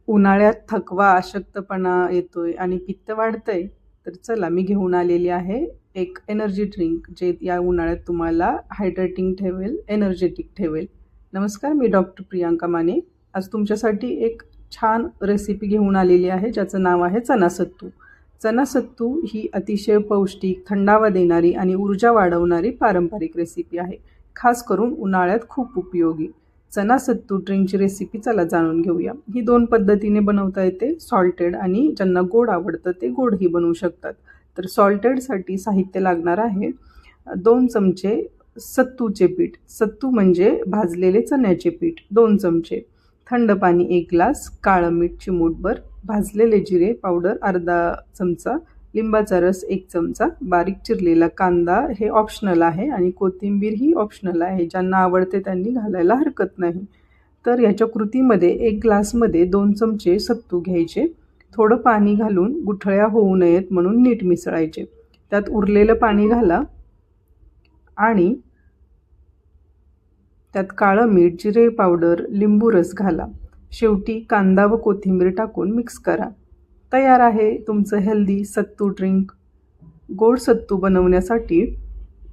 उन्हाळ्यात थकवा, अशक्तपणा येतोय आणि पित्त वाढतंय, तर चला मी घेऊन आलेली आहे एक एनर्जी ड्रिंक जे या उन्हाळ्यात तुम्हाला हायड्रेटिंग ठेवेल, एनर्जेटिक ठेवेल. नमस्कार, मी डॉक्टर प्रियांका माने. आज तुमच्यासाठी एक छान रेसिपी घेऊन आलेली आहे ज्याचं नाव आहे चना सत्तू. चना सत्तू ही अतिशय पौष्टिक, थंडावा देणारी आणि ऊर्जा वाढवणारी पारंपरिक रेसिपी आहे. खास करून उन्हाळ्यात खूप उपयोगी. चना सत्तू ड्रिंकची रेसिपी चला जाणून घेऊया. ही 2 पद्धतीने बनवता येते, सॉल्टेड आणि ज्यांना गोड आवडतं ते गोडही बनवू शकतात. तर सॉल्टेडसाठी साहित्य लागणार आहे 2 चमचे सत्तूचे पीठ. सत्तू म्हणजे भाजलेले चण्याचे पीठ 2 चमचे, थंड पाणी 1 ग्लास, काळं मीठ चिमूटभर, भाजलेले जिरे पावडर अर्धा चमचा, लिंबाचा रस 1 चमचा, बारीक चिरलेला कांदा हे ऑप्शनल आहे आणि कोथिंबीर ही ऑप्शनल आहे. ज्यांना आवडते त्यांनी घालायला हरकत नाही. तर याच्या कृतीमध्ये 1 ग्लासमध्ये 2 चमचे सत्तू घ्यायचे. थोडं पाणी घालून गुठळ्या होऊ नयेत म्हणून नीट मिसळायचे. त्यात उरलेलं पाणी घाला आणि त्यात काळं मीठ, जिरे पावडर, लिंबू रस घाला. शेवटी कांदा व कोथिंबीर टाकून मिक्स करा. तयार आहे तुमचं हेल्दी सत्तू ड्रिंक. गोड सत्तू बनवण्यासाठी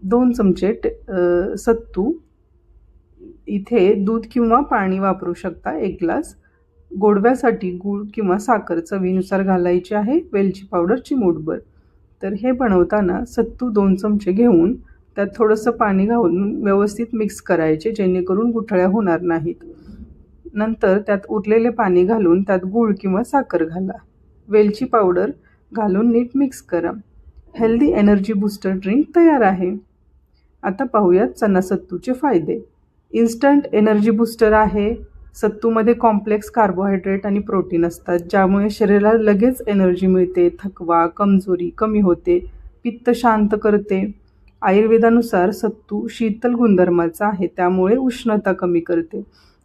2 चमचे सत्तू, इथे दूध किंवा पाणी वापरू शकता 1 ग्लास. गोडव्यासाठी गूळ किंवा साखर चवीनुसार घालायची आहे. वेलची पावडर चिमूटभर. तर हे बनवताना सत्तू 2 चमचे घेऊन त्यात थोडंसं पाणी घालून व्यवस्थित मिक्स करायचे जेणेकरून गुठळ्या होणार नाहीत. नंतर त्यात उरलेले पाणी घालून त्यात गूळ किंवा साखर घाला. वेलची पावडर घालून नीट मिक्स करा. हेल्दी एनर्जी बूस्टर ड्रिंक तयार आहे. आता पाहूयात चना सत्तूचे फायदे. इन्स्टंट एनर्जी बूस्टर आहे. सत्तूमध्ये कॉम्प्लेक्स कार्बोहायड्रेट आणि प्रोटीन असतात ज्यामुळे शरीराला लगेच एनर्जी मिळते, थकवा, कमजोरी कमी होते, पित्त शांत करते. आयुर्वेदानुसार सत्तू शीतल गुणधर्माचा आहे त्यामुळे उष्णता कमी करते.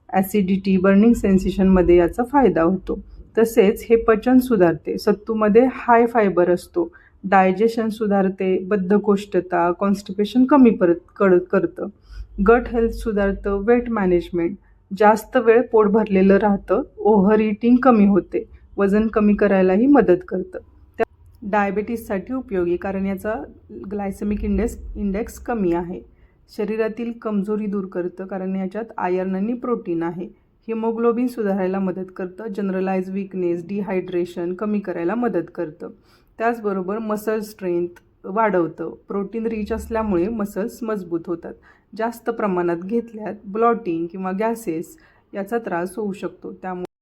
ॲसिडिटी, बर्निंग सेन्सेशनमध्ये याचा फायदा होतो. तसेच हे पचन सुधारते. सत्तूमध्ये हाय फायबर असतो. डायजेशन सुधारते, बद्धकोष्ठता, कॉन्स्टिपेशन कमी करतं. गट हेल्थ सुधारतं. वेट मॅनेजमेंट, जास्त वेळ पोट भरलेलं राहतं. ओव्हर ईटिंग कमी होते. वजन कमी करायलाही मदत करतं. डायबेटीससाठी उपयोगी कारण याचा ग्लायसेमिक इंडेक्स कमी आहे. शरीरातील कमजोरी दूर करतं कारण याच्यात आयर्न आणि प्रोटीन आहे. हिमोग्लोबिन सुधारायला मदत करतं. जनरलाइज वीकनेस, डिहायड्रेशन कमी करायला मदत करतं. त्याचबरोबर मसल स्ट्रेंथ वाढवतं. प्रोटीन रिच असल्यामुळे मसल्स मजबूत होतात. जास्त प्रमाणात घेतल्यात ब्लॉटिंग किंवा गॅसेस याचा त्रास होऊ शकतो. त्यामुळे